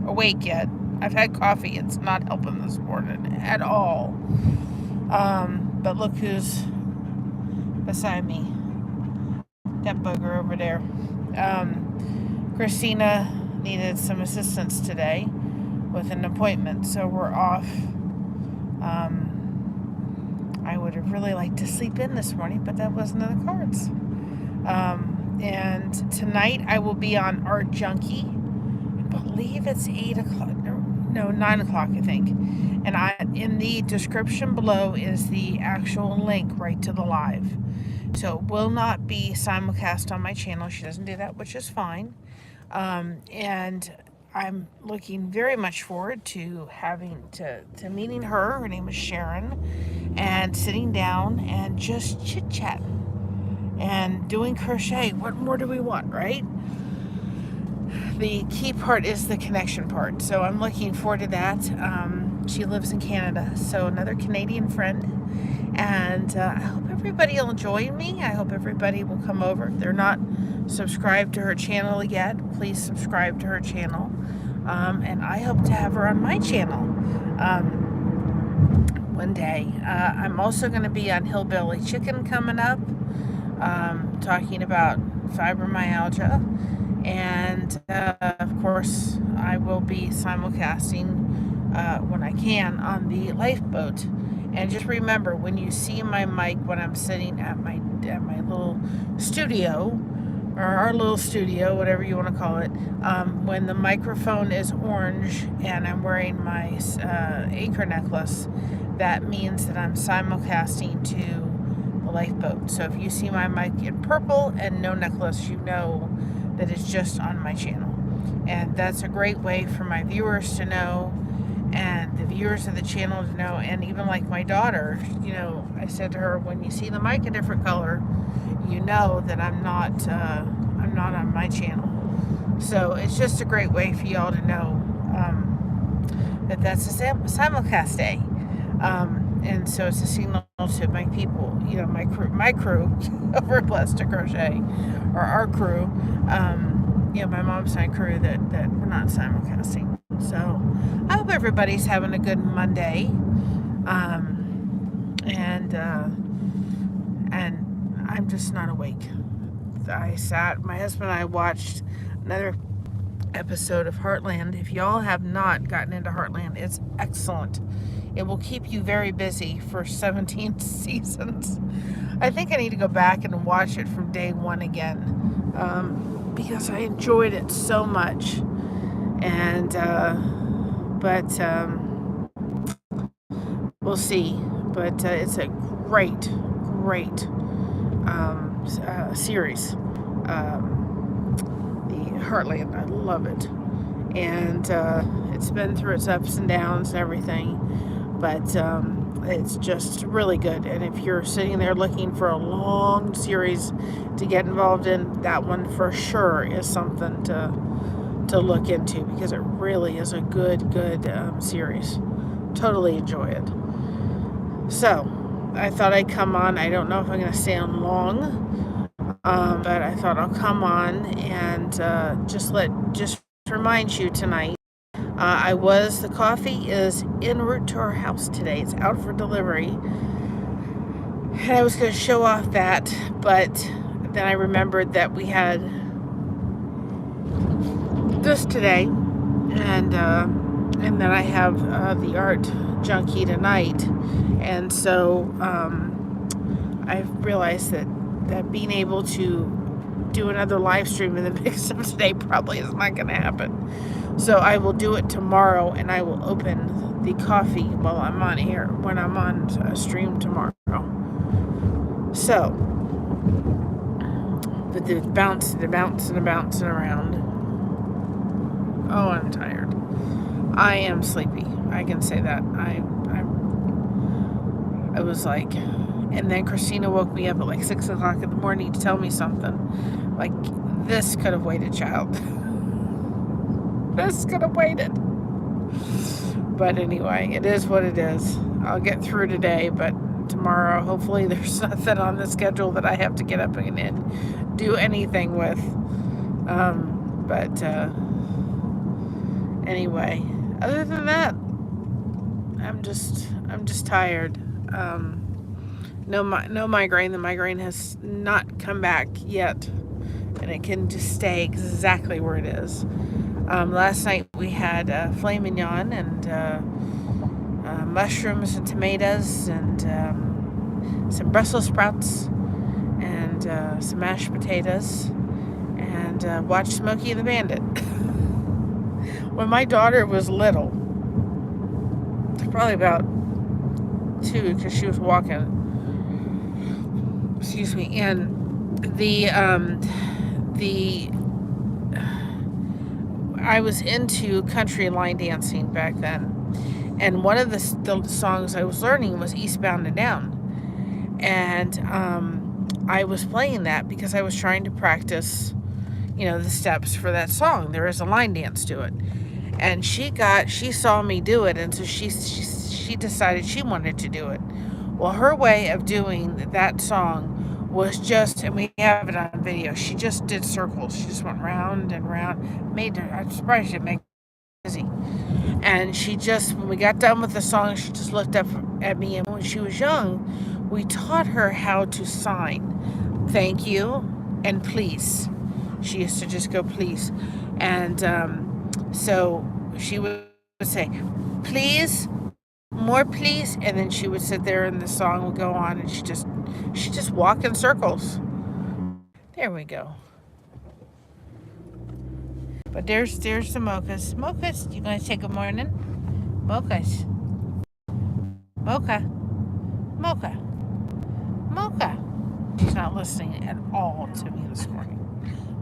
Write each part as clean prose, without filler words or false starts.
awake yet. I've had coffee. It's not helping this morning at all. But look who's beside me. That booger over there. Christina needed some assistance today with an appointment, so we're off. I would have really liked to sleep in this morning, but that wasn't in the cards. And tonight I will be on Art Junkie. I believe it's 8 o'clock. No, 9 o'clock, I think. And in the description below is the actual link right to the live. So it will not be simulcast on my channel. She doesn't do that, which is fine. And I'm looking very much forward to meeting her. Her name is Sharon, and sitting down and just chit-chatting and doing crochet. What more do we want, right? The key part is the connection part. So I'm looking forward to that. She lives in Canada, so another Canadian friend. And I hope everybody will join me. I hope everybody will come over. If they're not subscribed to her channel yet, please subscribe to her channel. And I hope to have her on my channel one day. I'm also going to be on Hillbilly Chicken coming up, talking about fibromyalgia. And of course, I will be simulcasting when I can on the lifeboat. And just remember, when you see my mic when I'm sitting at my little studio, or our little studio, whatever you want to call it, when the microphone is orange and I'm wearing my anchor necklace, that means that I'm simulcasting to the lifeboat. So if you see my mic in purple and no necklace, you know that it's just on my channel. And that's a great way for my viewers to know, and the viewers of the channel to know. And even like my daughter, you know, I said to her, when you see the mic a different color, you know that I'm not on my channel. So it's just a great way for y'all to know that that's a simulcast day. And so it's a signal to my people, you know, my crew over at Blessed to Crochet, or our crew, you know, my mom's side crew, that we're not simulcasting. So I hope everybody's having a good Monday. And I'm just not awake. My husband and I watched another episode of Heartland. If y'all have not gotten into Heartland, it's excellent. It will keep you very busy for 17 seasons. I think I need to go back and watch it from day one again, because I enjoyed it so much. And we'll see. But it's a great series. The Heartland, I love it. And it's been through its ups and downs and everything. But it's just really good. And if you're sitting there looking for a long series to get involved in, that one for sure is something to look into, because it really is a good series. Totally enjoy it. So I thought I'd come on. I don't know if I'm going to stay on long, but I thought I'll come on and just remind you tonight. The coffee is en route to our house today. It's out for delivery. And I was going to show off that, but then I remembered that we had this today, and then I have the Art Junkie tonight. And so I've realized that being able to do another live stream in the mix of today probably is not going to happen. So I will do it tomorrow, and I will open the coffee while I'm on here, when I'm on stream tomorrow. So, but they're bouncing around. Oh, I'm tired. I am sleepy. I can say that. I was like, and then Christina woke me up at like 6 o'clock in the morning to tell me something. Like, this could have waited, child. This could have waited. But anyway, it is what it is. I'll get through today, but tomorrow, hopefully there's nothing on the schedule that I have to get up and do anything with. Anyway, other than that, I'm just tired. No migraine. The migraine has not come back yet, and it can just stay exactly where it is. Last night we had filet mignon and mushrooms and tomatoes and some Brussels sprouts and some mashed potatoes, and watched Smokey and the Bandit. When my daughter was little, probably about 2, because she was walking, excuse me, and the I was into country line dancing back then, and one of the songs I was learning was Eastbound and Down, and I was playing that because I was trying to practice, the steps for that song. There is a line dance to it, and she saw me do it, and so she decided she wanted to do it. Well, her way of doing that song was just, and we have it on video, she just did circles. She just went round and round. I'm surprised she didn't make dizzy. And she just, when we got done with the song, she just looked up at me. And when she was young, we taught her how to sign thank you and please. She used to just go please. And so she would say, please, more please, and then she would sit there and the song would go on, and she just walk in circles. There we go. But there's the mochas. Mochas, you gonna say good morning? Mochas. Mocha. Mocha. Mocha. She's not listening at all to me this morning.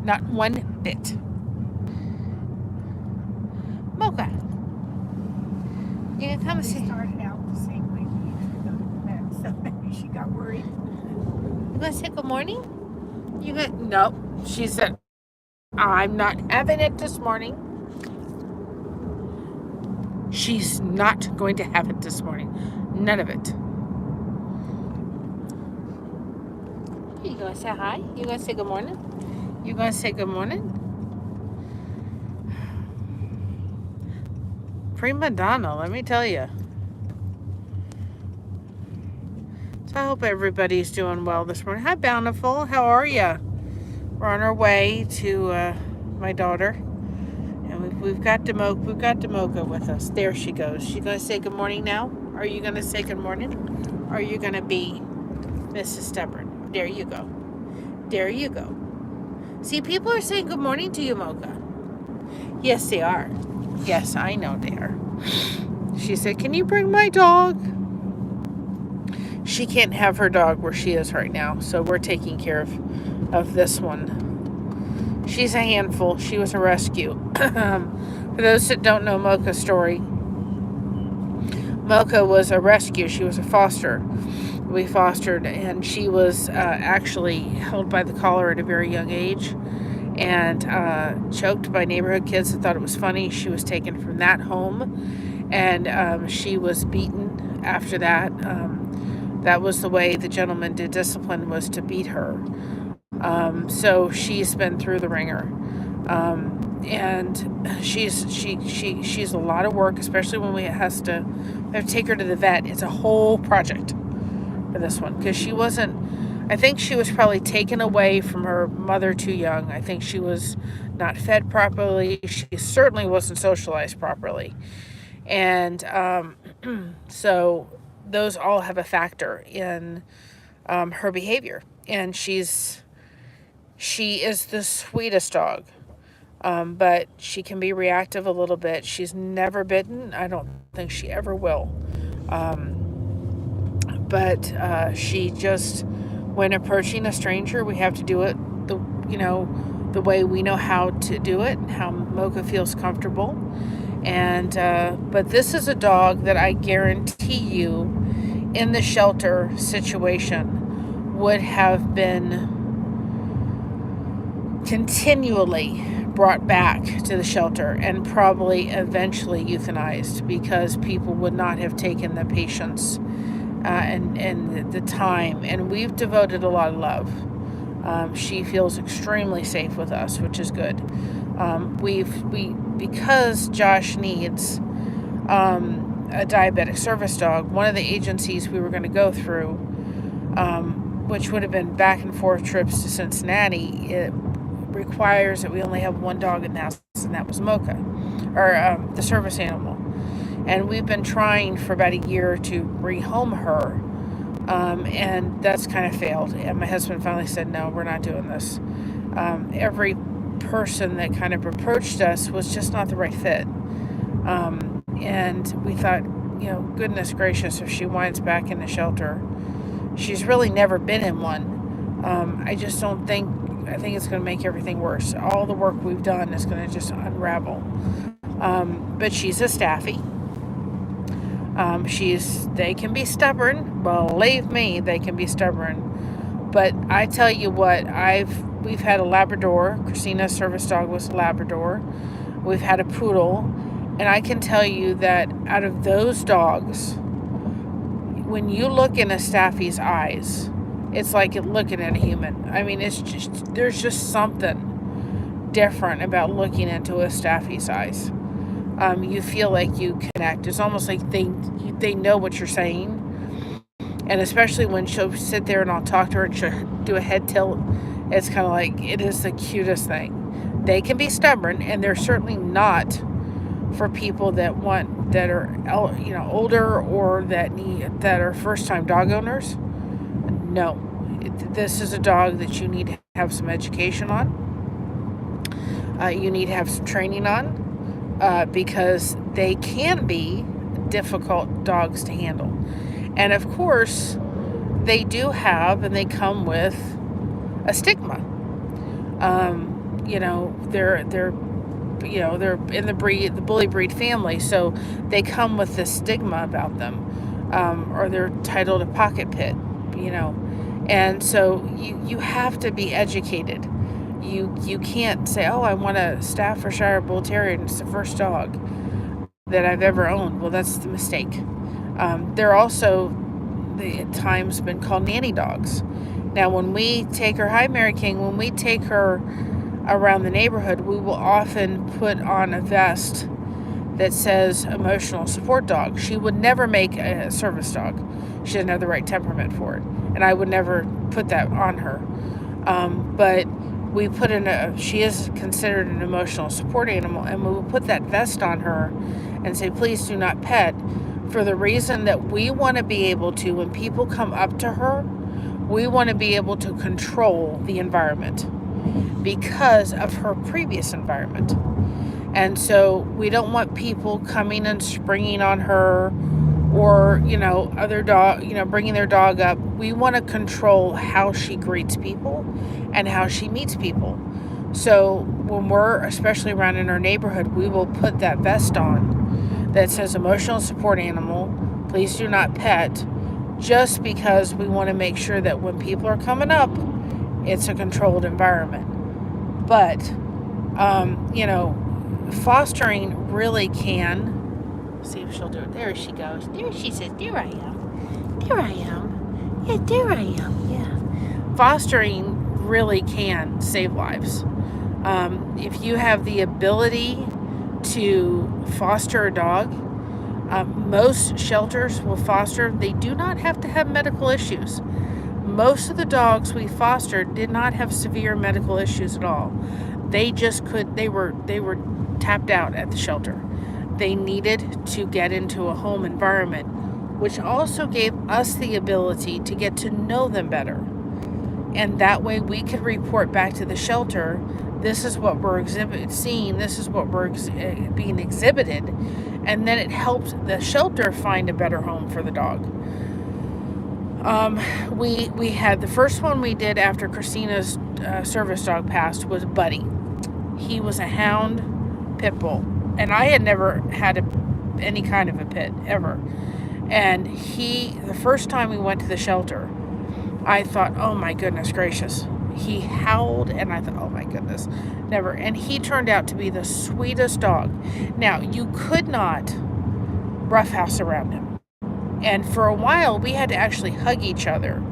Not one bit. Mocha. You can come see. Started out the same way we used to go to the vet, so maybe she got worried. You gonna say good morning? No. She said, I'm not having it this morning. She's not going to have it this morning. None of it. You gonna say hi? You gonna say good morning? You gonna say good morning? Prima donna, let me tell you. So I hope everybody's doing well this morning. Hi, Bountiful. How are you? We're on our way to my daughter, and we've got Demoka with us. There she goes. She gonna say good morning now? Are you gonna say good morning? Or are you gonna be Mrs. Stubborn? There you go. There you go. See, people are saying good morning to you, Mocha. Yes, they are. Yes, I know they are. She said, can you bring my dog? She can't have her dog where she is right now, so we're taking care of this one. She's a handful. She was a rescue. For those that don't know Mocha's story, Mocha was a rescue. She was a foster. We fostered, and she was actually held by the collar at a very young age, and choked by neighborhood kids that thought it was funny. She was taken from that home, and she was beaten after that. That was the way the gentleman did discipline, was to beat her. So she's been through the ringer, and she's a lot of work, especially when we have to take her to the vet. It's a whole project for this one, because she wasn't. I think she was probably taken away from her mother too young. I think she was not fed properly. She certainly wasn't socialized properly. And so those all have a factor in her behavior. And she is the sweetest dog. But she can be reactive a little bit. She's never bitten. I don't think she ever will. But she just, when approaching a stranger, we have to do it the way we know how to do it, how Mocha feels comfortable. And but this is a dog that I guarantee you, in the shelter situation, would have been continually brought back to the shelter and probably eventually euthanized, because people would not have taken the patience and the time. And we've devoted a lot of love. She feels extremely safe with us, which is good. because Josh needs a diabetic service dog, one of the agencies we were going to go through, which would have been back and forth trips to Cincinnati, it requires that we only have one dog in the house, and that was Mocha, or the service animal. And we've been trying for about a year to rehome her, and that's kind of failed. And my husband finally said, no, we're not doing this. Every person that kind of approached us was just not the right fit. And we thought, goodness gracious, if she winds back in the shelter, she's really never been in one. I think it's going to make everything worse. All the work we've done is going to just unravel. But she's a staffy. They can be stubborn. Believe me, they can be stubborn. But I tell you what, we've had a Labrador. Christina's service dog was a Labrador. We've had a poodle. And I can tell you that out of those dogs, when you look in a staffy's eyes, it's like looking at a human. I mean, there's just something different about looking into a staffy's eyes. You feel like you connect. It's almost like they know what you're saying. And especially when she'll sit there and I'll talk to her and she'll do a head tilt, it's kind of like, it is the cutest thing. They can be stubborn, and they're certainly not for people that are older or that are first-time dog owners. No, this is a dog that you need to have some education on. You need to have some training on, because they can be difficult dogs to handle. And of course, they do have, and they come with a stigma. They're in the bully breed family, so they come with this stigma about them, or they're titled a pocket pit, and so you have to be educated. You can't say, oh, I want a Staffordshire Bull Terrier and it's the first dog that I've ever owned. Well, that's the mistake. They're also at times been called nanny dogs. Now, when we take her, hi Mary King, when we take her around the neighborhood, we will often put on a vest that says emotional support dog. She would never make a service dog. She doesn't have the right temperament for it. And I would never put that on her. But we put she is considered an emotional support animal, and we will put that vest on her and say, please do not pet, for the reason that we want to be able to, when people come up to her, we want to be able to control the environment because of her previous environment. And so we don't want people coming and springing on her, or other dog, bringing their dog up. We want to control how she greets people and how she meets people. So when we're, especially around in our neighborhood, we will put that vest on that says emotional support animal, please do not pet, just because we want to make sure that when people are coming up, it's a controlled environment. But fostering really can, see if she'll do it. There she goes. There she says, there I am. There I am. Yeah, there I am. Yeah. Fostering really can save lives. If you have the ability to foster a dog, most shelters will foster. They do not have to have medical issues. Most of the dogs we fostered did not have severe medical issues at all. They just they were tapped out at the shelter. They needed to get into a home environment, which also gave us the ability to get to know them better. And that way we could report back to the shelter, this is what we're seeing, this is what we're being exhibited. And then it helps the shelter find a better home for the dog. We had the first one we did after Christina's service dog passed was Buddy. He was a hound pit bull, and I had never had any kind of a pit ever. And the first time we went to the shelter, I thought, oh my goodness gracious. He howled, and I thought, oh my goodness, never. And he turned out to be the sweetest dog. Now, you could not roughhouse around him. And for a while, we had to actually hug each other.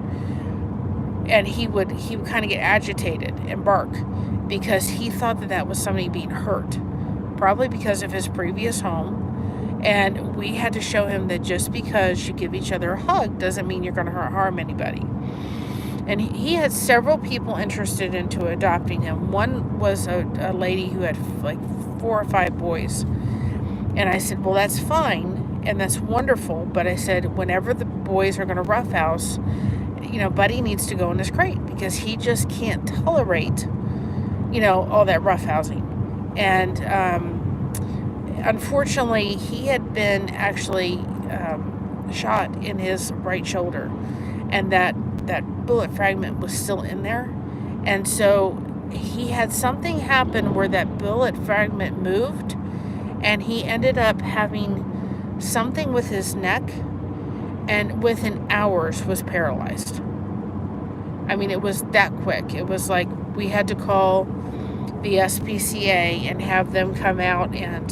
And he would kind of get agitated and bark because he thought that was somebody being hurt. probably because of his previous home. And we had to show him that just because you give each other a hug doesn't mean you're going to harm anybody. And he had several people interested into adopting him. One was a lady who had like 4 or 5 boys. And I said, well, that's fine, and that's wonderful. But I said, whenever the boys are going to roughhouse, Buddy needs to go in his crate because he just can't tolerate, all that roughhousing. And unfortunately, he had been actually shot in his right shoulder, and that bullet fragment was still in there. And so he had something happen where that bullet fragment moved, and he ended up having something with his neck, and within hours was paralyzed. I mean, it was that quick. It was like we had to call the SPCA and have them come out and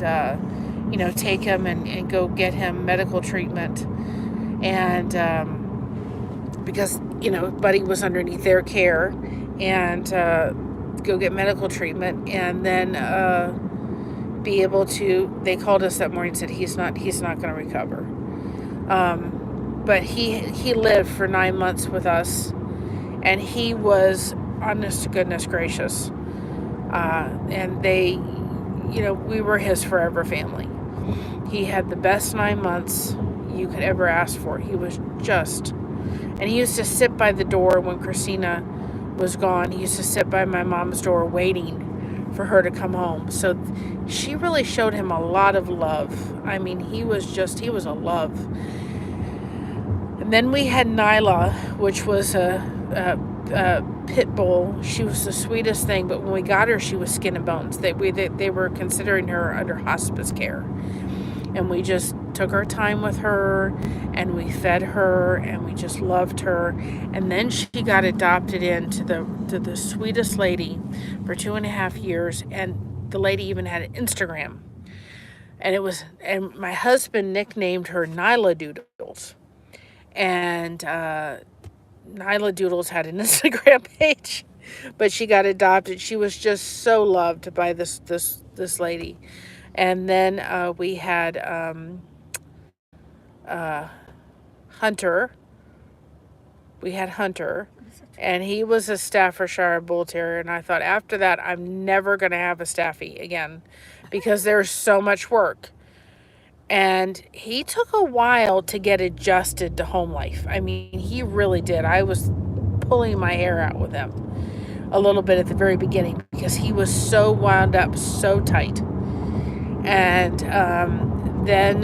take him and go get him medical treatment. And because Buddy was underneath their care, and go get medical treatment, and then be able to. They called us that morning and said he's not going to recover. But he lived for 9 months with us, and he was, honest to goodness gracious, and they, we were his forever family. He had the best 9 months you could ever ask for. He was just, and he used to sit by the door when Christina was gone. He used to sit by my mom's door waiting for her to come home. So she really showed him a lot of love. I mean, he was a love. And then we had Nyla, which was a pit bull. She was the sweetest thing, but when we got her, she was skin and bones. They were considering her under hospice care. And we just took our time with her, and we fed her, and we just loved her. And then she got adopted into the sweetest lady for 2.5 years, and the lady even had an Instagram. And my husband nicknamed her Nyla Doodles. And Nyla Doodles had an Instagram page, but she got adopted. She was just so loved by this lady. And then we had Hunter. We had Hunter, and he was a Staffordshire Bull Terrier. And I thought, after that, I'm never going to have a Staffy again because there's so much work. And he took a while to get adjusted to home life. I mean, he really did. I was pulling my hair out with him a little bit at the very beginning because he was so wound up, so tight. And then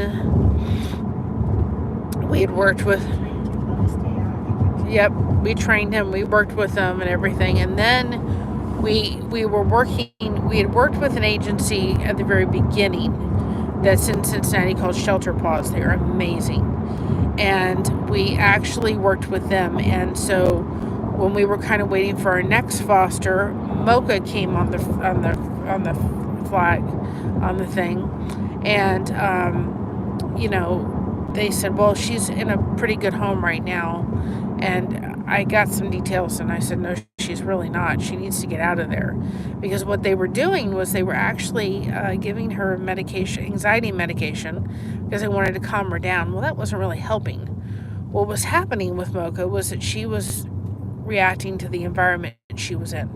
we had worked with, we trained him, we worked with him and everything. And then we had worked with an agency at the very beginning that's in Cincinnati called Shelter Paws. They're amazing. And we actually worked with them. And so when we were kind of waiting for our next foster, Mocha came on the flag, on the thing. And, they said, well, she's in a pretty good home right now. And I got some details, and I said, no, she's really not. She needs to get out of there. Because what they were doing was they were actually giving her medication, anxiety medication, because they wanted to calm her down. Well, that wasn't really helping. What was happening with Mocha was that she was reacting to the environment she was in.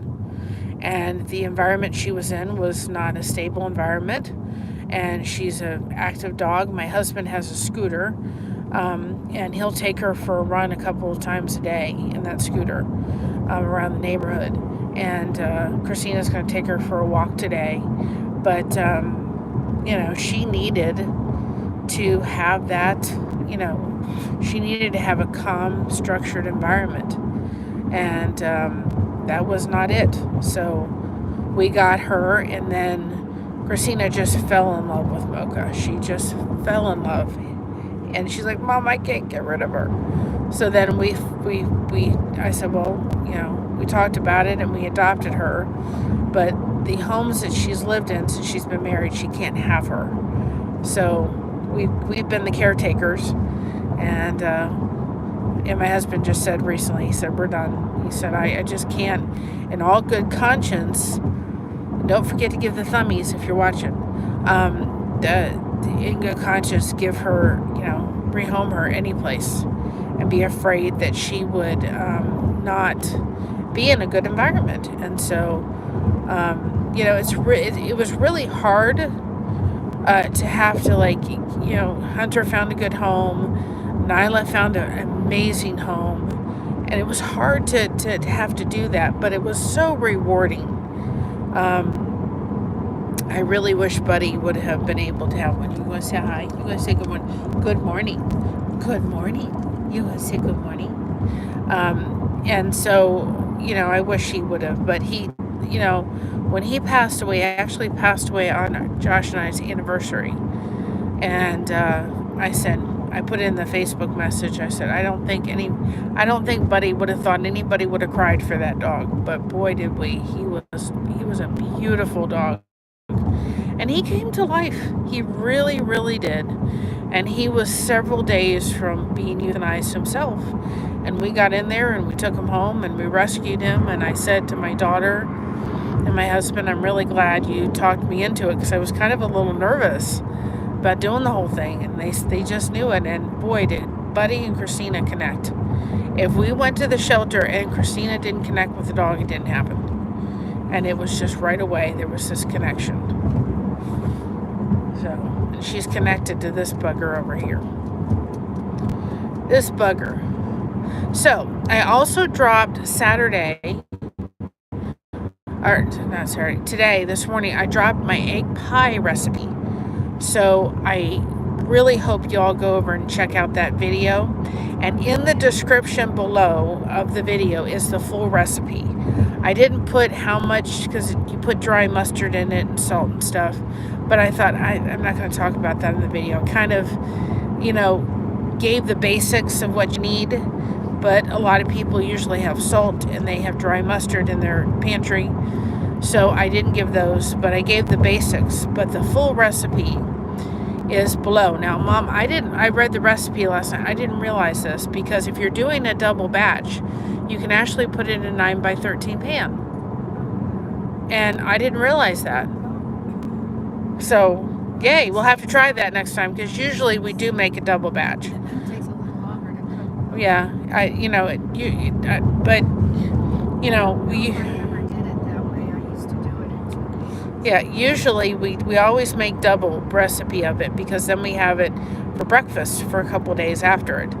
And the environment she was in was not a stable environment. And she's an active dog. My husband has a scooter. And he'll take her for a run a couple of times a day in that scooter around the neighborhood. And Christina's going to take her for a walk today. But, she needed to have that, she needed to have a calm, structured environment. And that was not it. So we got her, and then Christina just fell in love with Mocha. She just fell in love. And she's like, Mom, I can't get rid of her. So then I said, well, we talked about it and we adopted her. But the homes that she's lived in since she's been married, she can't have her. So we've been the caretakers. And my husband just said recently, he said, we're done. He said, I just can't, in all good conscience, don't forget to give the thummies if you're watching. in good conscience give her, rehome her any place, and be afraid that she would not be in a good environment. And so, it was really hard to have to, Hunter found a good home, Nyla found an amazing home, and it was hard to have to do that, but it was so rewarding. I really wish Buddy would have been able to have one. You want to say hi? You want to say good morning? Good morning. Good morning. You want to say good morning? And so, I wish he would have, but he, when he passed away, I actually passed away on Josh and I's anniversary. And I put in the Facebook message, I said, I don't think Buddy would have thought anybody would have cried for that dog, but boy did we. He was a beautiful dog. And he came to life. He really, really did. And he was several days from being euthanized himself. And we got in there and we took him home and we rescued him. And I said to my daughter and my husband, I'm really glad you talked me into it, because I was kind of a little nervous about doing the whole thing. And they just knew it. And boy, did Buddy and Christina connect. If we went to the shelter and Christina didn't connect with the dog, it didn't happen. And it was just right away, there was this connection. So, and she's connected to this bugger over here. This bugger. So, I also dropped today, this morning, I dropped my egg pie recipe. So, I really hope you all go over and check out that video. And in the description below of the video is the full recipe. I didn't put how much, because you put dry mustard in it and salt and stuff. But I thought I'm not going to talk about that in the video. Kind of, gave the basics of what you need. But a lot of people usually have salt and they have dry mustard in their pantry. So I didn't give those, but I gave the basics. But the full recipe is below. Now, Mom, I read the recipe last night. I didn't realize this, because if you're doing a double batch, you can actually put it in a 9x13 pan. And I didn't realize that. So, yay, we'll have to try that next time, because usually we do make a double batch. It takes a little longer to cook. Yeah, we I never did it that way. I used to do it. Yeah, usually we always make double recipe of it, because then we have it for breakfast for a couple days after it.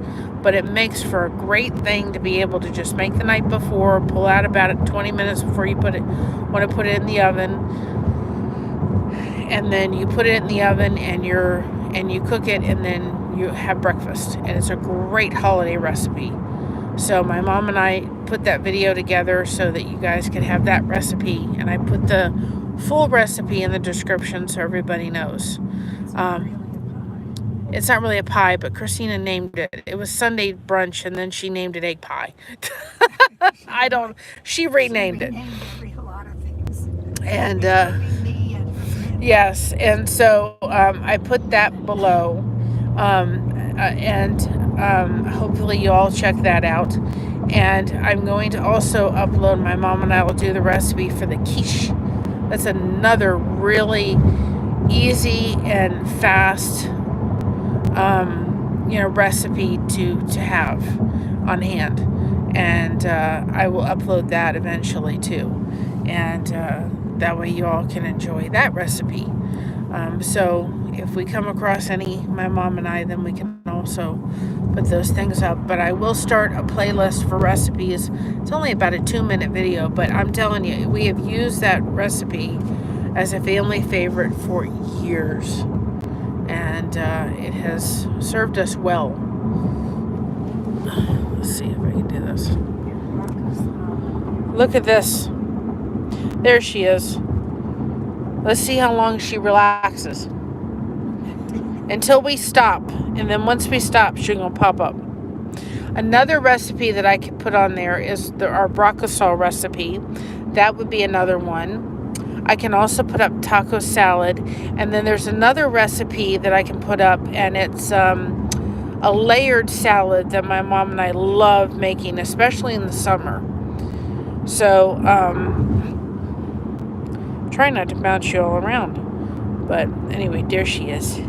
But it makes for a great thing to be able to just make the night before, pull out about 20 minutes before you want to put it in the oven, and then you put it in the oven and you cook it, and then you have breakfast. And it's a great holiday recipe. So my mom and I put that video together so that you guys can have that recipe, and I put the full recipe in the description so everybody knows. It's not really a pie, but Christina named it. It was Sunday brunch, and then she named it egg pie. She renamed it. A lot of things. And yes, and so I put that below, and hopefully you all check that out. And I'm going to also upload, my mom and I will do the recipe for the quiche. That's another really easy and fast recipe to have on hand. And I will upload that eventually too. And that way you all can enjoy that recipe. So if we come across any, my mom and I, then we can also put those things up. But I will start a playlist for recipes. It's only about a 2-minute video, but I'm telling you, we have used that recipe as a family favorite for years. And it has served us well. Let's see if I can do this. Look at this. There she is. Let's see how long she relaxes. Until we stop. And then once we stop, she's going to pop up. Another recipe that I could put on there is our brocasol recipe. That would be another one. I can also put up taco salad. And then there's another recipe that I can put up, and it's a layered salad that my mom and I love making, especially in the summer. So, try not to bounce you all around. But anyway, there she is.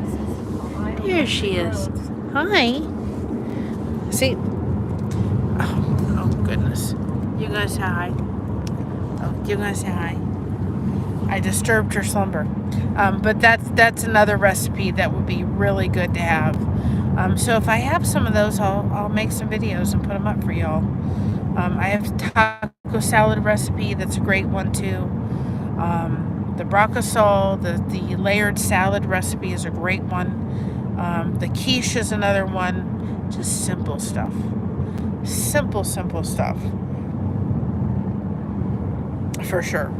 Here she is. Hi. See? Oh goodness. You gonna say hi? Oh, you gonna say hi? I disturbed her slumber. But that's another recipe that would be really good to have. So if I have some of those, I'll make some videos and put them up for y'all. I have taco salad recipe. That's a great one too. The brocasol, the layered salad recipe is a great one. The quiche is another one. Just simple stuff. Simple stuff. For sure.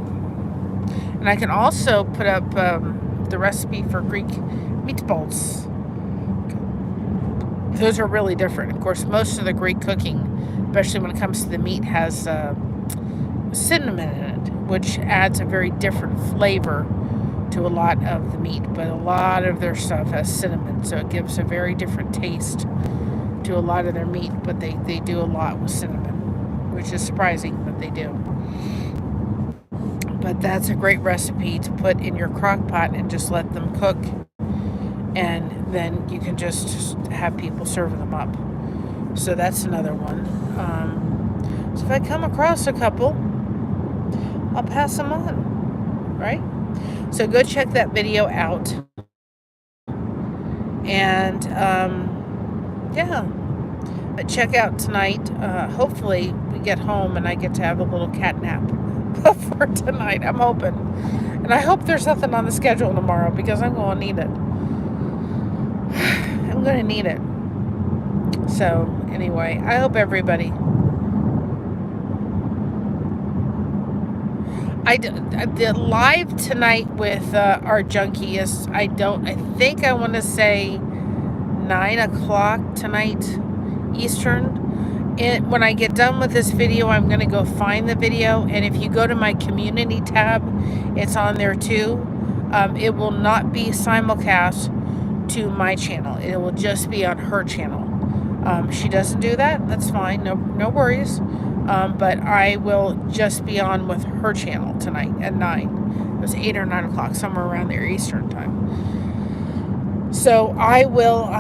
And I can also put up the recipe for Greek meatballs. Those are really different. Of course, most of the Greek cooking, especially when it comes to the meat, has cinnamon in it, which adds a very different flavor to a lot of the meat. But a lot of their stuff has cinnamon, so it gives a very different taste to a lot of their meat. But they do a lot with cinnamon, which is surprising, but they do. But that's a great recipe to put in your crock pot and just let them cook. And then you can just have people serving them up. So that's another one. So if I come across a couple, I'll pass them on, right? So go check that video out. And yeah, but check out tonight. Hopefully we get home and I get to have a little cat nap before tonight. I'm hoping. And I hope there's nothing on the schedule tomorrow because I'm going to need it. I'm going to need it. So anyway, I hope everybody. I did live tonight with our Junkie is I think I want to say 9 o'clock tonight Eastern. And when I get done with this video, I'm going to go find the video. And if you go to my community tab, it's on there too. It will not be simulcast to my channel. It will just be on her channel. She doesn't do that. That's fine. No worries. But I will just be on with her channel tonight at 9. It was 8 or 9 o'clock, somewhere around there Eastern time. So I will,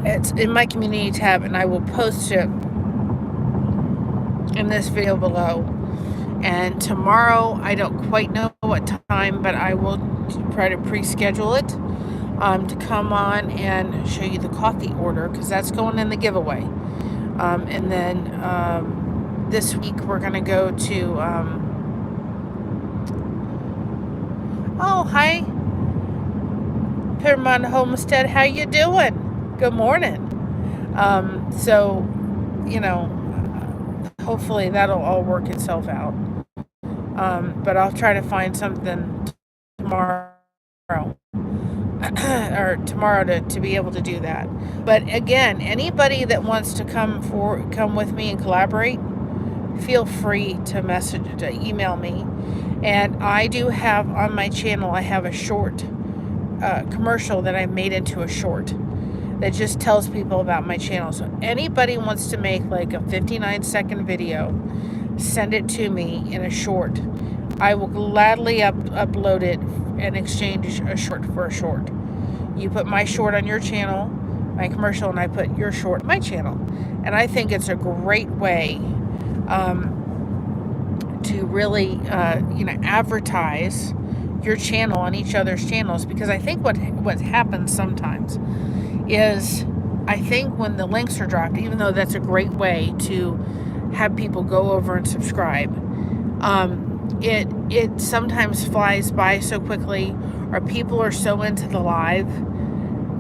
it's in my community tab and I will post it in this video below. And tomorrow, I don't quite know what time, but I will try to pre-schedule it to come on and show you the coffee order because that's going in the giveaway. And then this week we're going to go to, oh, hi, Paramount Homestead, how you doing? Good morning. So, you know, hopefully that'll all work itself out. But I'll try to find something tomorrow or tomorrow to be able to do that. But again, anybody that wants to come with me and collaborate, feel free to email me. And I do have on my channel, I have a short commercial that I made into a short that just tells people about my channel. So anybody wants to make like a 59-second video, send it to me in a short. I will gladly upload it and exchange a short for a short. You put my short on your channel, my commercial, and I put your short on my channel. And I think it's a great way to really, advertise your channel on each other's channels. Because I think what happens sometimes is, I think when the links are dropped, even though that's a great way to have people go over and subscribe, it sometimes flies by so quickly, or people are so into the live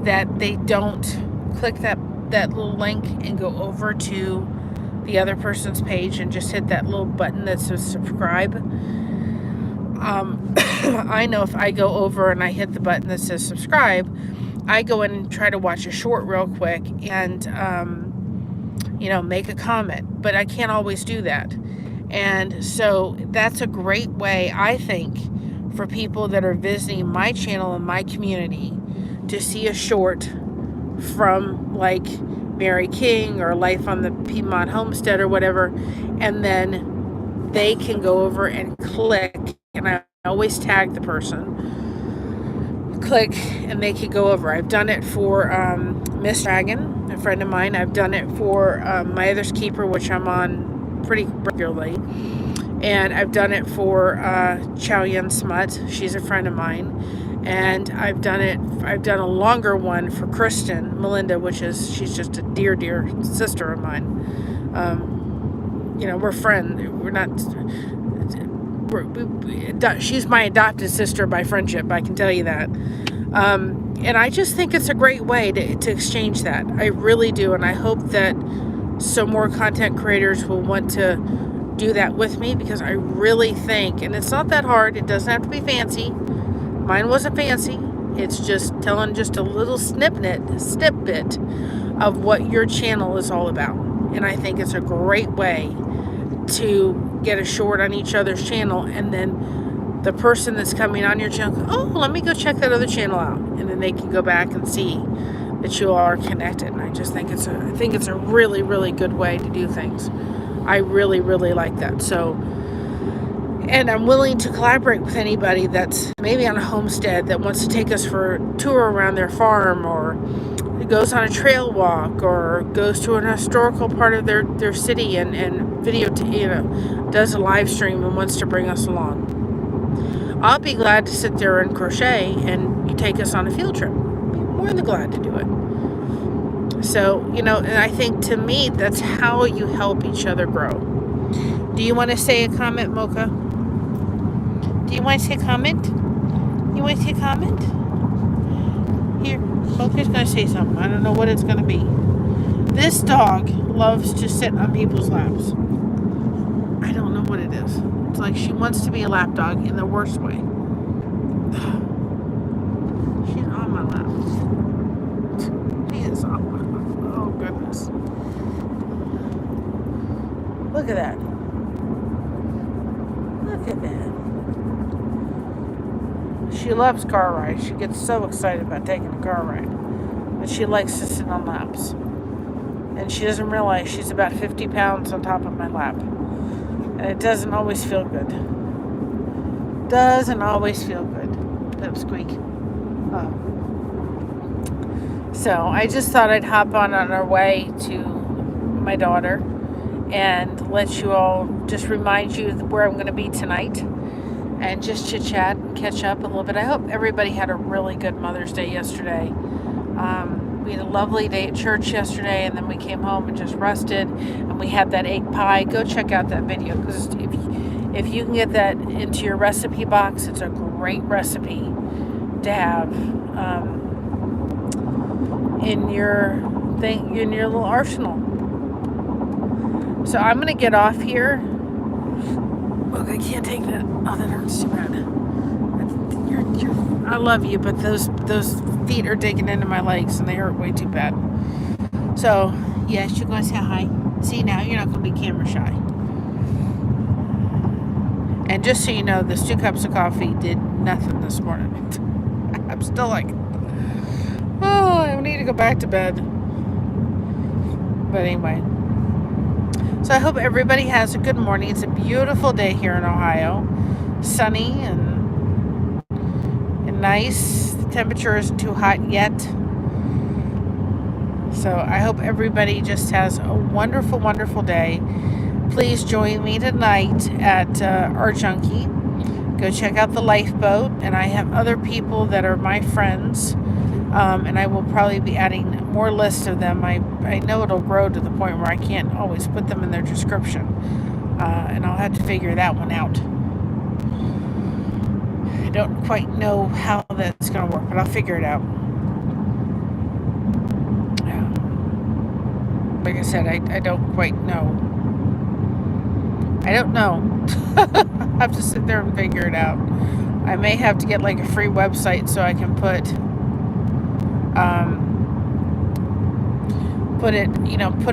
that they don't click that little link and go over to the other person's page and just hit that little button that says subscribe. I know if I go over and I hit the button that says subscribe, I go in and try to watch a short real quick and make a comment, but I can't always do that. And so that's a great way, I think, for people that are visiting my channel and my community to see a short from like Mary King or Life on the Piedmont Homestead or whatever, and then they can go over and click, and I always tag the person. Click and they can go over. I've done it for Miss Dragon, a friend of mine. I've done it for My Other's Keeper, which I'm on pretty regularly. And I've done it for Chow Yun Smut. She's a friend of mine. And I've done a longer one for Kristen Melinda, she's just a dear, dear sister of mine. We're friends. She's my adopted sister by friendship, I can tell you that. And I just think it's a great way to exchange that. I really do. And I hope that some more content creators will want to do that with me, because I really think, and it's not that hard, it doesn't have to be fancy. Mine wasn't fancy. It's just telling just a little snippet of what your channel is all about. And I think it's a great way to get a short on each other's channel, and then the person that's coming on your channel, oh, let me go check that other channel out, and then they can go back and see that you all are connected. And I just think it's a really, really good way to do things. I really, really like that. So, and I'm willing to collaborate with anybody that's maybe on a homestead that wants to take us for a tour around their farm, or goes on a trail walk, or goes to an historical part of their city and does a live stream and wants to bring us along. I'll be glad to sit there and crochet and you take us on a field trip. Be more than glad to do it. So, and I think to me, that's how you help each other grow. Do you want to say a comment, Mocha? Do you want to say a comment? You want to say a comment? Here, Mocha's going to say something. I don't know what it's going to be. This dog loves to sit on people's laps. I don't know what it is. It's like she wants to be a lap dog in the worst way. She's on my lap. She is on my lap. Oh, goodness. Look at that. Look at that. She loves car rides. She gets so excited about taking a car ride. But she likes to sit on laps. And she doesn't realize she's about 50 pounds on top of my lap. And it doesn't always feel good. Doesn't always feel good. Lip squeak. Oh. So I just thought I'd hop on our way to my daughter and let you all, just remind you where I'm going to be tonight, and just chit chat and catch up a little bit. I hope everybody had a really good Mother's Day yesterday. We had a lovely day at church yesterday, and then we came home and just rested, and we had that egg pie. Go check out that video, because if you can get that into your recipe box, it's a great recipe to have in your little arsenal. So I'm gonna get off here. Look, I can't take that. Oh, that hurts too bad. I love you, but those feet are digging into my legs, and they hurt way too bad. So, yes, you're going to say hi. See, now you're not going to be camera shy. And just so you know, this 2 cups of coffee did nothing this morning. I'm still like, oh, I need to go back to bed. But anyway. So I hope everybody has a good morning. It's a beautiful day here in Ohio. Sunny and nice. The temperature isn't too hot yet. So I hope everybody just has a wonderful, wonderful day. Please join me tonight at our Junkie. Go check out the lifeboat. And I have other people that are my friends. And I will probably be adding more lists of them. I know it'll grow to the point where I can't always put them in their description. And I'll have to figure that one out. I don't quite know how that's going to work, but I'll figure it out. Like I said, I don't quite know. I don't know. I have to sit there and figure it out. I may have to get like a free website so I can put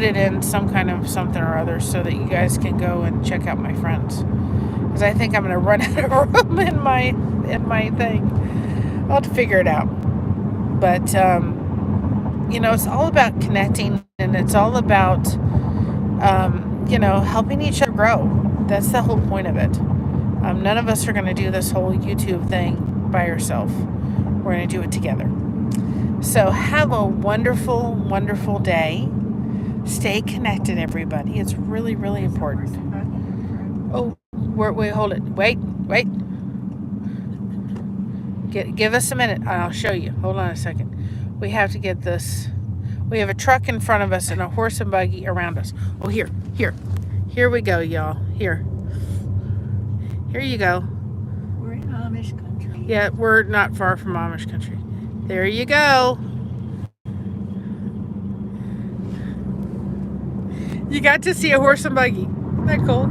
it in some kind of something or other, so that you guys can go and check out my friends. Because I think I'm going to run out of room in my thing. I'll have to figure it out. But it's all about connecting, and it's all about helping each other grow. That's the whole point of it. None of us are going to do this whole YouTube thing by ourselves. We're going to do it together. So have a wonderful, wonderful day. Stay connected, everybody. It's really, really important. Oh, wait, hold it. Wait. Give us a minute. I'll show you. Hold on a second. We have to get this. We have a truck in front of us and a horse and buggy around us. Oh, here we go, y'all. Here you go. We're in Amish country. Yeah, we're not far from Amish country. There you go. You got to see a horse and buggy. Isn't that cool?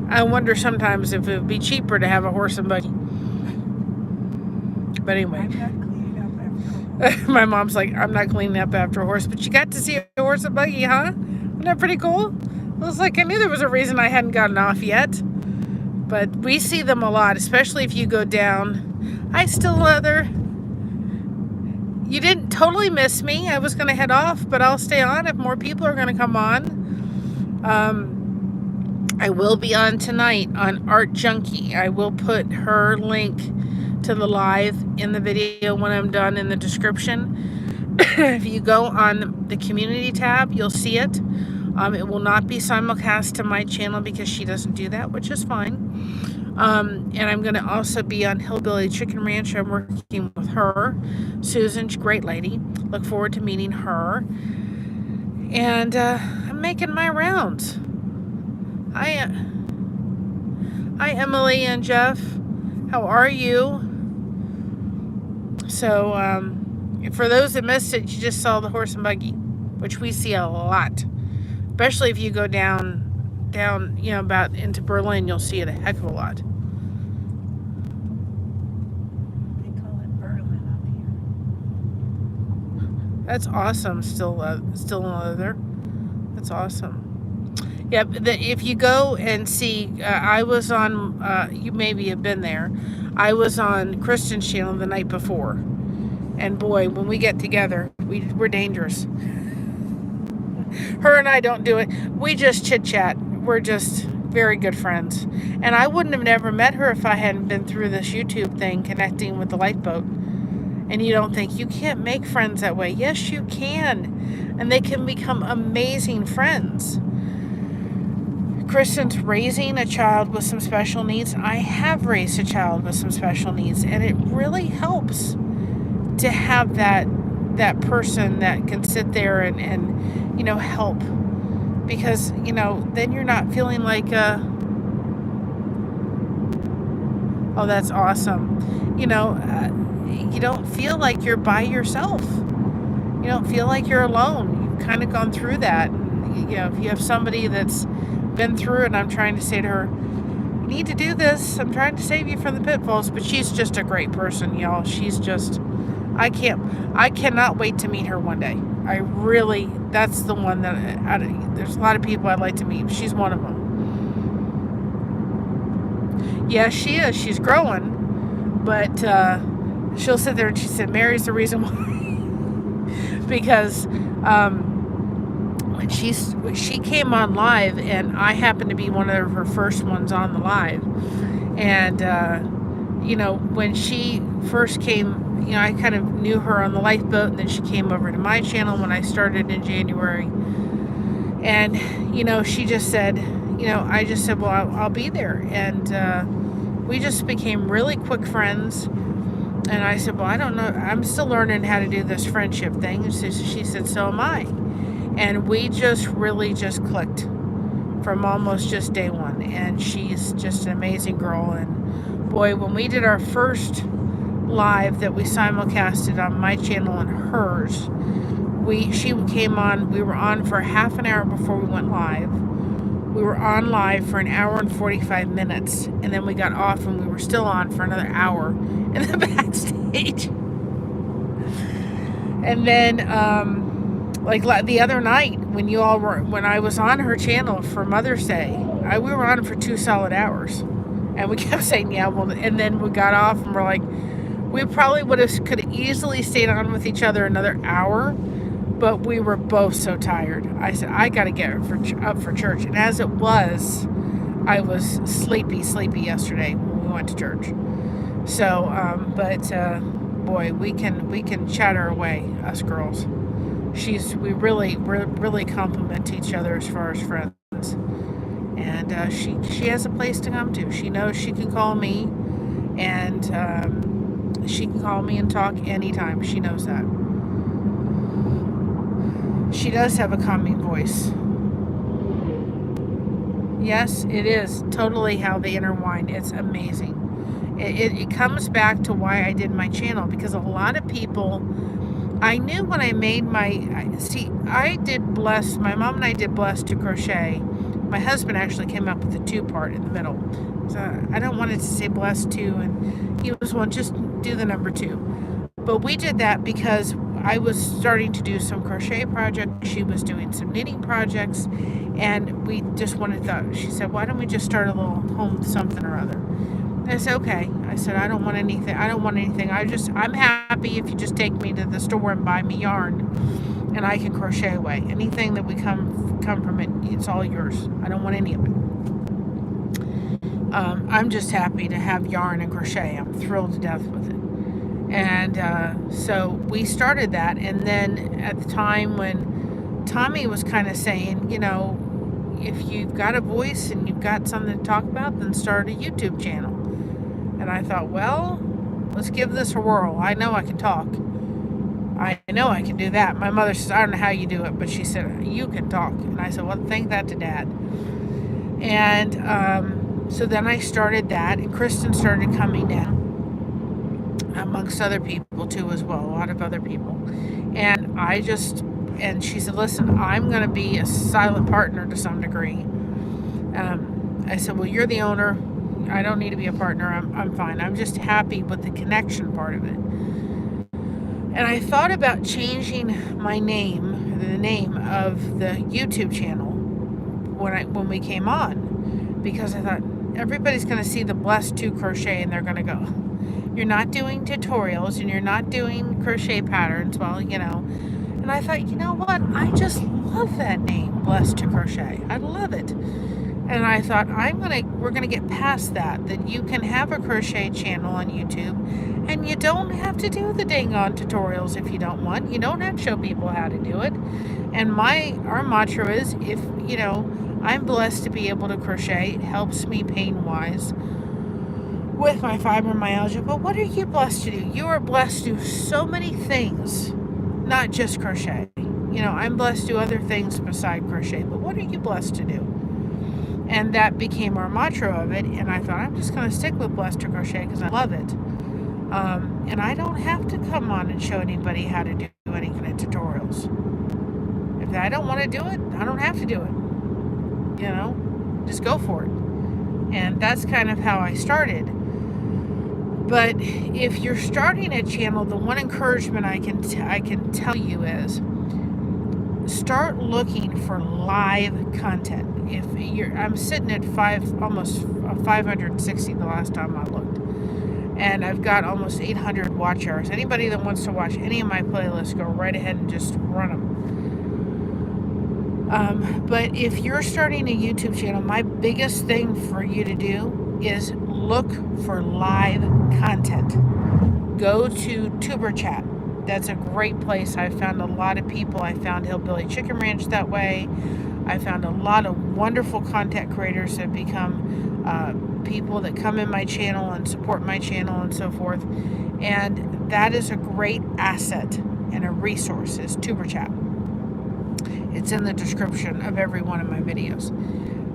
I wonder sometimes if it would be cheaper to have a horse and buggy. But anyway. I'm not cleaning up after My mom's like, I'm not cleaning up after a horse. But you got to see a horse and buggy, huh? Isn't that pretty cool? It was like I knew there was a reason I hadn't gotten off yet. But we see them a lot, especially if you go down. Hi, Still Leather. You didn't totally miss me. I was going to head off, but I'll stay on if more people are going to come on. I will be on tonight on Art Junkie. I will put her link to the live in the video when I'm done in the description. If you go on the community tab, you'll see it. It will not be simulcast to my channel because she doesn't do that, which is fine. And I'm going to also be on Hillbilly Chicken Ranch. I'm working with her. Susan, great lady. Look forward to meeting her. And I'm making my rounds. Hi, Emily and Jeff. How are you? So, for those that missed it, you just saw the horse and buggy, which we see a lot. Especially if you go down, you know, about into Berlin, you'll see it a heck of a lot. They call it Berlin up here. That's awesome. Still leather. That's awesome. Yeah, if you go and see, I was on, you maybe have been there, I was on Kristen's channel the night before. And boy, when we get together, we're dangerous. Her and I don't do it. We just chit-chat. We're just very good friends. And I wouldn't have never met her if I hadn't been through this YouTube thing, connecting with the lifeboat. And you don't think, you can't make friends that way. Yes, you can. And they can become amazing friends. Kristen's raising a child with some special needs. I have raised a child with some special needs, and it really helps to have that person that can sit there and you know, help, because, you know, then you're not feeling like oh, that's awesome. You know, you don't feel like you're by yourself. You don't feel like you're alone. You've kind of gone through that. You know, if you have somebody that's been through it, I'm trying to say to her, you need to do this. I'm trying to save you from the pitfalls. But she's just a great person, y'all. She's just, I cannot wait to meet her one day. I really, that's the one that, there's a lot of people I'd like to meet. She's one of them. Yeah, she is. She's growing. But she'll sit there and she said, Mary's the reason why. Because when she came on live, and I happened to be one of her first ones on the live. And, you know, when she first came, you know, I kind of knew her on the lifeboat, and then she came over to my channel when I started in January. And, you know, she just said, you know, I just said, well, I'll be there. And we just became really quick friends. And I said, well, I don't know. I'm still learning how to do this friendship thing. And she said, so am I. And we just really just clicked from almost just day one. And she's just an amazing girl. And boy, when we did our first live that we simulcasted on my channel and hers, she came on, we were on for half an hour before we went live. We were on live for an hour and 45 minutes, and then we got off and we were still on for another hour in the backstage. And then like the other night when when I was on her channel for Mother's Day, we were on for 2 solid hours, and we kept saying, yeah, well, and then we got off and we're like, we probably could have easily stayed on with each other another hour, but we were both so tired. I said, I got to get up for church. And as it was, I was sleepy yesterday when we went to church. So, boy, we can chatter away, us girls. We really compliment each other as far as friends, and she has a place to come to. She knows she can call me, and she can call me and talk anytime. She knows that. She does have a calming voice. Yes, it is totally how they intertwine. It's amazing. It comes back to why I did my channel, because a lot of people, I knew when I made I did blessed, my mom and I did blessed to crochet. My husband actually came up with the 2-part in the middle. So I don't want it to say blessed to, and he was one, just do the number 2. But we did that because I was starting to do some crochet projects. She was doing some knitting projects, and we just she said, why don't we just start a little home something or other? I said, okay. I said, I don't want anything. I'm happy if you just take me to the store and buy me yarn, and I can crochet away. Anything that we come from it, it's all yours. I don't want any of it. I'm just happy to have yarn and crochet. I'm thrilled to death with it. And so we started that, and then at the time when Tommy was kind of saying, if you've got a voice and you've got something to talk about, then start a YouTube channel. And I thought, well, let's give this a whirl. I know I can talk. I know I can do that. My mother says, I don't know how you do it, but she said, you can talk. And I said, well, thank that to Dad. And so then I started that, and Kristen started coming in, amongst other people too as well, a lot of other people. And she said, listen, I'm going to be a silent partner to some degree. I said, well, you're the owner. I don't need to be a partner. I'm fine. I'm just happy with the connection part of it. And I thought about changing the name of the YouTube channel when we came on, because I thought everybody's going to see the Blessed to Crochet and they're going to go, you're not doing tutorials and you're not doing crochet patterns. Well, and I thought, you know what? I just love that name, Blessed to Crochet. I love it. And I thought, we're gonna get past that you can have a crochet channel on YouTube, and you don't have to do the dang on tutorials if you don't want. You don't have to show people how to do it. And our mantra is, if I'm blessed to be able to crochet. It helps me pain-wise with my fibromyalgia. But what are you blessed to do? You are blessed to do so many things, not just crochet. I'm blessed to do other things beside crochet, but what are you blessed to do? And that became our mantra of it, and I thought, I'm just going to stick with Blessed to Crochet because I love it. And I don't have to come on and show anybody how to do any kind of tutorials. If I don't want to do it, I don't have to do it. Just go for it. And that's kind of how I started. But if you're starting a channel, the one encouragement I can tell you is, start looking for live content. I'm sitting at almost 560 the last time I looked, and I've got almost 800 watch hours. Anybody that wants to watch any of my playlists, go right ahead and just run them. But if you're starting a YouTube channel, my biggest thing for you to do is look for live content. Go to Tuber Chat. That's a great place. I found a lot of people. I found Hillbilly Chicken Ranch that way. I found a lot of wonderful content creators that have become people that come in my channel and support my channel and so forth. And that is a great asset and a resource, is Tuber Chat. It's in the description of every one of my videos.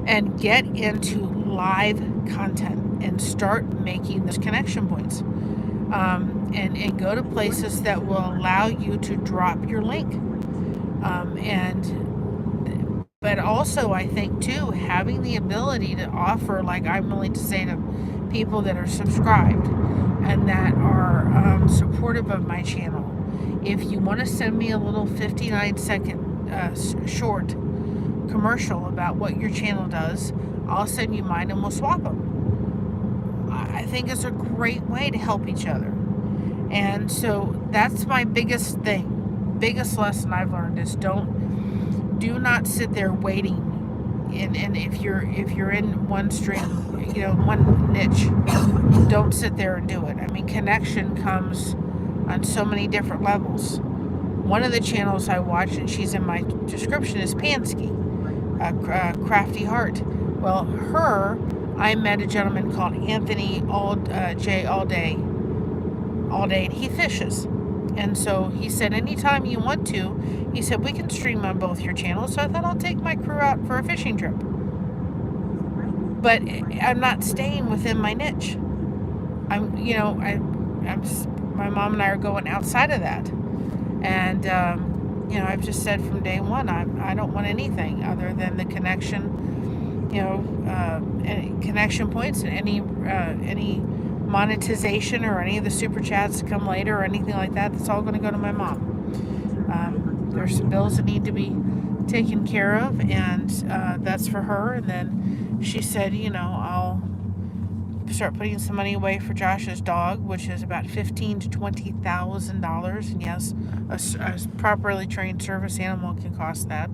And get into live content and start making those connection points. And go to places that will allow you to drop your link. But also, I think too, having the ability to offer, like I'm willing to say to people that are subscribed and that are supportive of my channel, if you want to send me a little 59-second short commercial about what your channel does, I'll send you mine and we'll swap them. I think it's a great way to help each other. And so that's my biggest lesson I've learned is do not sit there waiting and if you're in one stream, one niche, don't sit there and do it. I mean, connection comes on so many different levels. One of the channels I watch, and she's in my description, is Pansky, Crafty Heart. Well, I met a gentleman called Anthony All Day, and he fishes. And so he said, anytime you want to, he said, we can stream on both your channels. So I thought I'll take my crew out for a fishing trip. But I'm not staying within my niche. My mom and I are going outside of that. And, I've just said from day one, I don't want anything other than the connection, any connection points, and any monetization or any of the super chats to come later or anything like that. That's all going to go to my mom. There's some bills that need to be taken care of, and that's for her. And then she said, I'll start putting some money away for Josh's dog, which is about $15,000 to $20,000. And yes, a properly trained service animal can cost that.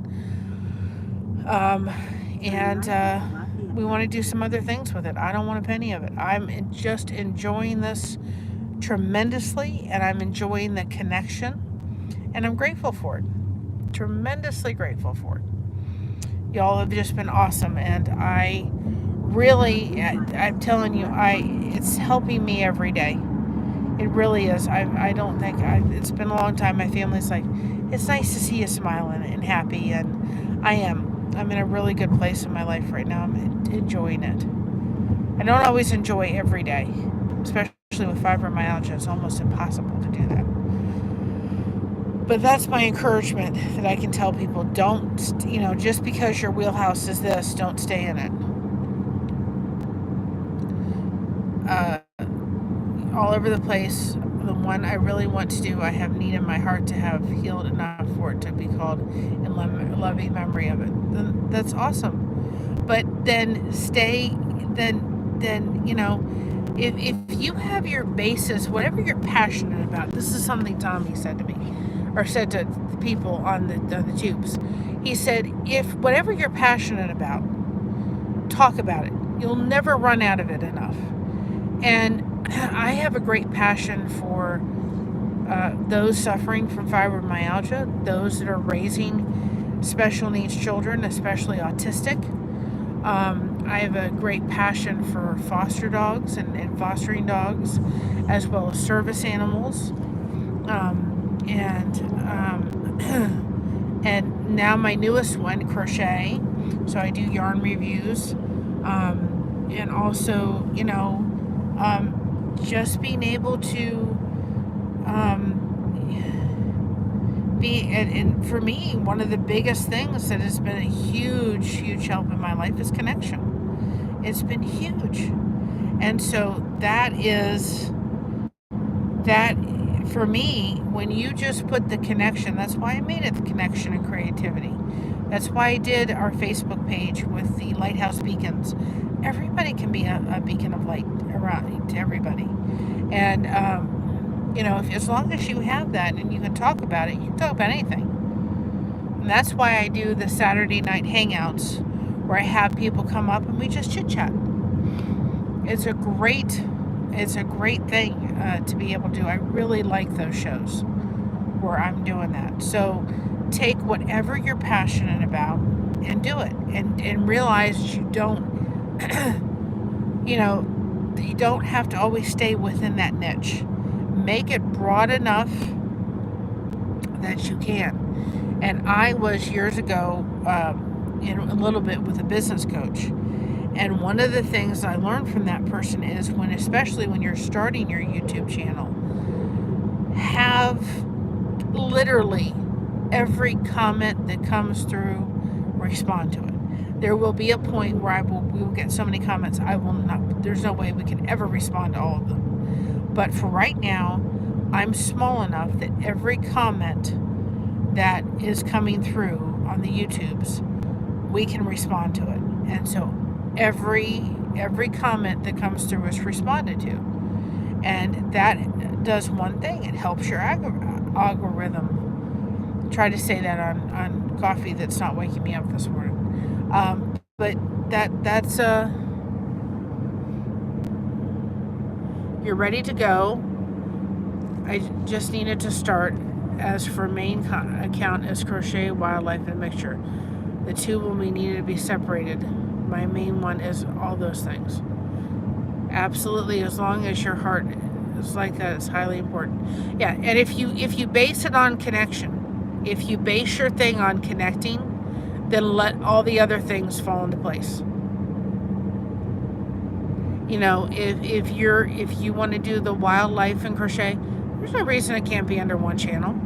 We want to do some other things with it. I don't want a penny of it. I'm just enjoying this tremendously, and I'm enjoying the connection, and I'm grateful for it. Tremendously grateful for it. Y'all have just been awesome, and I'm telling you, it's helping me every day. It really is. It's been a long time. My family's like, it's nice to see you smiling and happy, and I am. I'm in a really good place in my life right now. I'm enjoying it. I don't always enjoy every day, especially with fibromyalgia. It's almost impossible to do that. But that's my encouragement that I can tell people. Don't, just because your wheelhouse is this, don't stay in it. All over the place. The one I really want to do, I have need in my heart to have healed enough for it to be called in loving memory of it. That's awesome. But then if you have your basis, whatever you're passionate about, this is something Tommy said to me, or said to people on the tubes. He said, if whatever you're passionate about, talk about it. You'll never run out of it enough. And I have a great passion for those suffering from fibromyalgia, those that are raising special needs children, especially autistic. I have a great passion for foster dogs and fostering dogs, as well as service animals. And now my newest one, crochet. So I do yarn reviews, and also, just being able to and for me, one of the biggest things that has been a huge help in my life is connection. It's been huge. And so that for me, when you just put the connection, that's why I made it the connection and creativity. That's why I did our Facebook page with the lighthouse beacons. Everybody can be a beacon of light around to everybody. And, as long as you have that and you can talk about it, you can talk about anything. And that's why I do the Saturday night hangouts, where I have people come up and we just chit chat. It's a great thing to be able to do. I really like those shows where I'm doing that. So take whatever you're passionate about and do it, and realize you don't you don't have to always stay within that niche. Make it broad enough that you can. And I was years ago in a little bit with a business coach, and one of the things I learned from that person is, especially when you're starting your YouTube channel, have literally every comment that comes through, respond to it. There will be a point where we will get so many comments, there's no way we can ever respond to all of them. But for right now, I'm small enough that every comment that is coming through on the YouTubes, we can respond to it. And so every comment that comes through is responded to. And that does one thing. It helps your algorithm. Try to say that on coffee that's not waking me up this morning. but that's you're ready to go. I just needed to start. As for main account is Crochet, Wildlife, and Mixture. The two will be needed to be separated. My main one is all those things. Absolutely, as long as your heart is like that, it's highly important. Yeah, and if you base it on connection, if you base your thing on connecting, then let all the other things fall into place. You know, if you want to do the wildlife and crochet, there's no reason it can't be under one channel.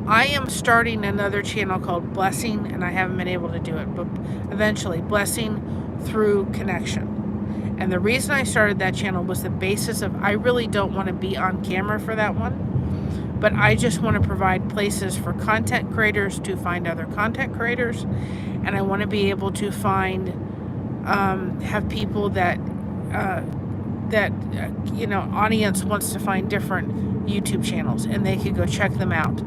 I am starting another channel called Blessing, and I haven't been able to do it, but eventually, Blessing Through Connection. And the reason I started that channel was the basis of I really don't want to be on camera for that one, but I just want to provide places for content creators to find other content creators, and I want to be able to find, have people that, audience wants to find different YouTube channels, and they could go check them out.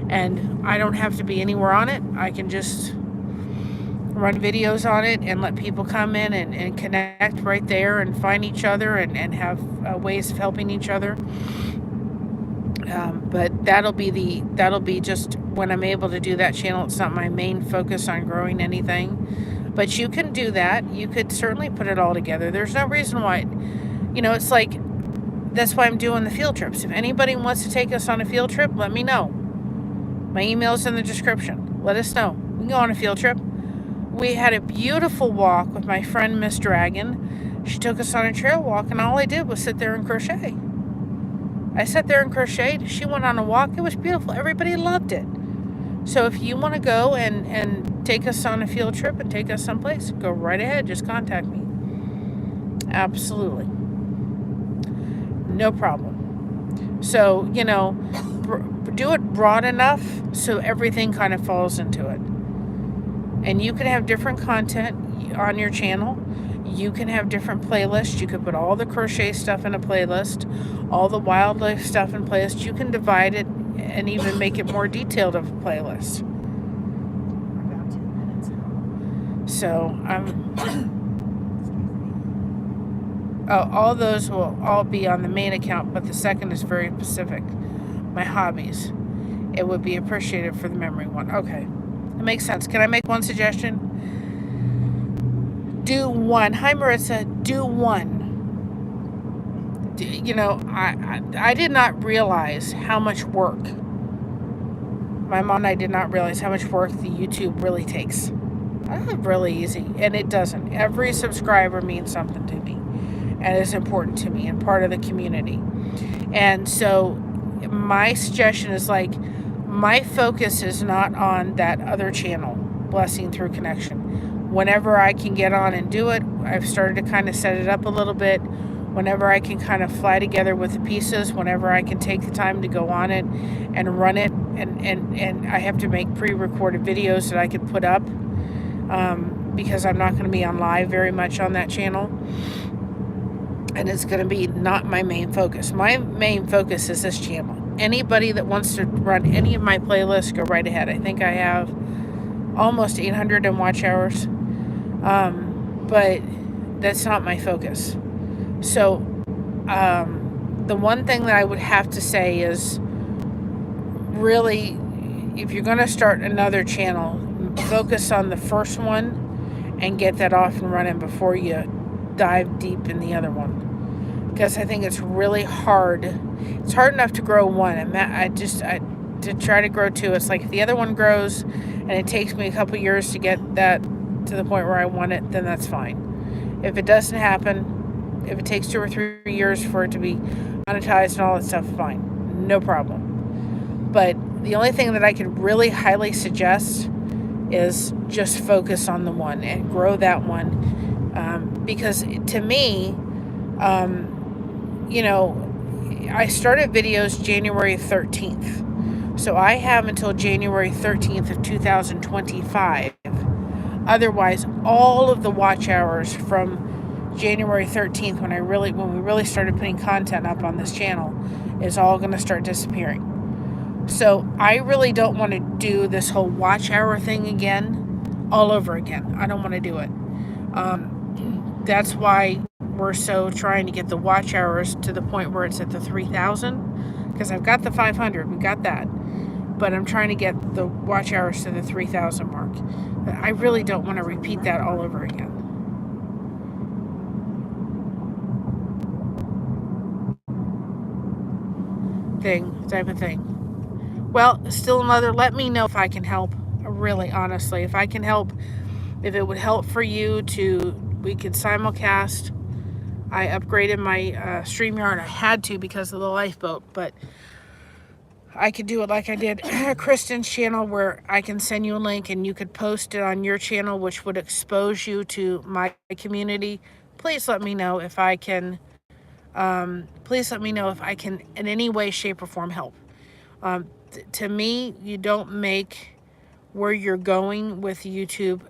And I don't have to be anywhere on it. I can just run videos on it and let people come in and connect right there and find each other and have ways of helping each other. But that'll be just when I'm able to do that channel. It's not my main focus on growing anything. But you can do that. You could certainly put it all together. There's no reason why. It's like, that's why I'm doing the field trips. If anybody wants to take us on a field trip, let me know. My email's in the description. Let us know. We can go on a field trip. We had a beautiful walk with my friend Miss Dragon. She took us on a trail walk, and all I did was sit there and crochet. I sat there and crocheted. She went on a walk. It was beautiful. Everybody loved it. So if you want to go and take us on a field trip and take us someplace, go right ahead. Just contact me. Absolutely. No problem. So, do it broad enough so everything kind of falls into it. And you can have different content on your channel. You can have different playlists. You could put all the crochet stuff in a playlist, all the wildlife stuff in playlist. You can divide it and even make it more detailed of a playlist. About 10 minutes. So all those will all be on the main account, but the second is very specific. My hobbies. It would be appreciated for the memory one. Okay. It makes sense. Can I make one suggestion? Do one. Hi, Marissa. Do one. I did not realize how much work. My mom and I did not realize how much work the YouTube really takes. It's really easy, and it doesn't. Every subscriber means something to me, and is important to me, and part of the community. And so my suggestion is my focus is not on that other channel, Blessing Through Connection. Whenever I can get on and do it, I've started to kind of set it up a little bit. Whenever I can kind of fly together with the pieces, whenever I can take the time to go on it and run it, and I have to make pre-recorded videos that I could put up, because I'm not going to be on live very much on that channel. And it's going to be not my main focus. My main focus is this channel. Anybody that wants to run any of my playlists, go right ahead. I think I have almost 800 in watch hours. But that's not my focus. So the one thing that I would have to say is, really, if you're going to start another channel, focus on the first one and get that off and running before you dive deep in the other one. Because I think it's really hard. It's hard enough to grow one. To try to grow two. It's like if the other one grows and it takes me a couple years to get that to the point where I want it, then that's fine. If it doesn't happen, if it takes 2 or 3 years for it to be monetized and all that stuff, fine. No problem. But the only thing that I could really highly suggest is just focus on the one and grow that one. Because to me, I started videos January 13th. So I have until January 13th of 2025. Otherwise, all of the watch hours from January 13th, when we really started putting content up on this channel, is all going to start disappearing. So I really don't want to do this whole watch hour thing again, all over again. I don't want to do it. That's why we're so trying to get the watch hours to the point where it's at the 3,000, because I've got the 500, we got that, but I'm trying to get the watch hours to the 3,000 mark. I really don't want to repeat that all over again. Type of thing. Well, still another, let me know if I can help. Really, honestly, if I can help, if it would help for you we could simulcast. I upgraded my StreamYard. I had to because of the lifeboat, but I could do it like I did Kristen's channel, where I can send you a link and you could post it on your channel, which would expose you to my community. Please let me know if I can. Please let me know if I can, in any way, shape, or form, help. To me, you don't make where you're going with YouTube,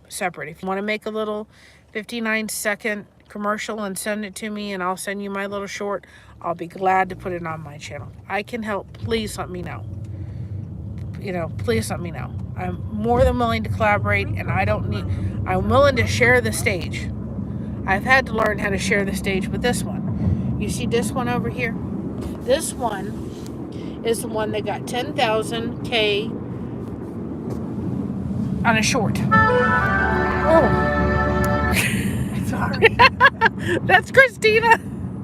separate. If you want to make a little 59-second commercial and send it to me, and I'll send you my little short, I'll be glad to put it on my channel. I can help. Please let me know. Please let me know. I'm more than willing to collaborate, and I'm willing to share the stage. I've had to learn how to share the stage with this one. You see this one over here? This one is the one that got 10,000K on a short. Oh. Sorry. That's Christina.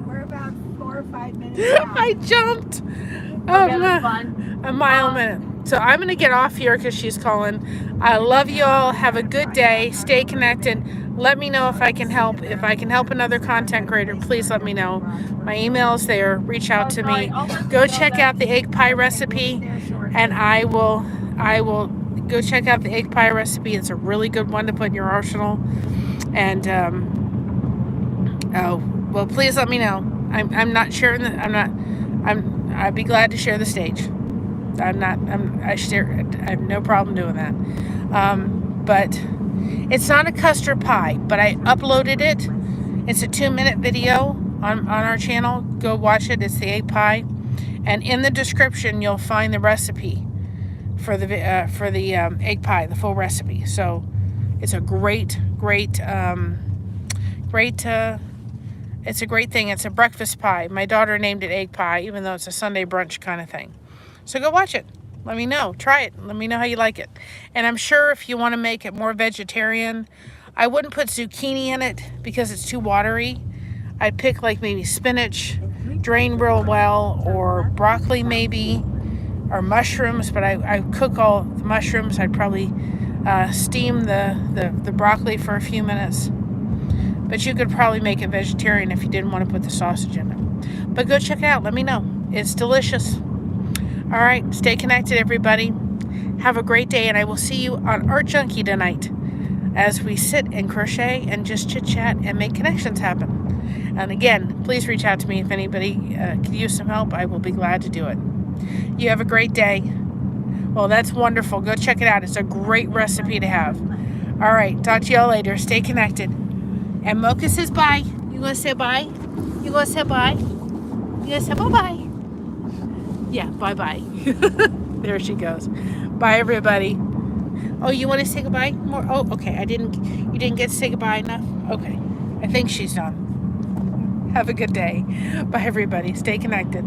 We're about 4 or 5 minutes out. I jumped a mile a minute. So I'm going to get off here because she's calling. I love you all. Have a good day. Stay connected. Let me know if I can help. If I can help another content creator, please let me know. My email is there. Reach out to me. Go check out the egg pie recipe, and I will go check out the egg pie recipe. It's a really good one to put in your arsenal. And please let me know. I'm not sharing I'd be glad to share the stage. I have no problem doing that. But it's not a custard pie, but I uploaded it. It's a 2-minute video on our channel. Go watch it. It's the egg pie, and in the description you'll find the recipe for the egg pie, the full recipe. So it's a great it's a great thing. It's a breakfast pie. My daughter named it egg pie, even though it's a Sunday brunch kind of thing. So go watch it. Let me know. Try it. Let me know how you like it. And I'm sure if you want to make it more vegetarian, I wouldn't put zucchini in it because it's too watery. I'd pick like maybe spinach, drained real well, or broccoli maybe, or mushrooms. But I cook all the mushrooms. I'd probably steam the broccoli for a few minutes. But you could probably make it vegetarian if you didn't want to put the sausage in it. But go check it out. Let me know. It's delicious. All right. Stay connected, everybody. Have a great day, and I will see you on Art Junkie tonight as we sit and crochet and just chit-chat and make connections happen. And again, please reach out to me if anybody could use some help. I will be glad to do it. You have a great day. Well, that's wonderful. Go check it out. It's a great recipe to have. All right. Talk to y'all later. Stay connected. And Mocha says bye. You gonna say bye? You gonna say bye? You gonna say bye-bye? Yeah, bye-bye. There she goes. Bye, everybody. Oh, you want to say goodbye? More? Oh, okay. You didn't get to say goodbye enough? Okay. I think she's done. Have a good day. Bye, everybody. Stay connected.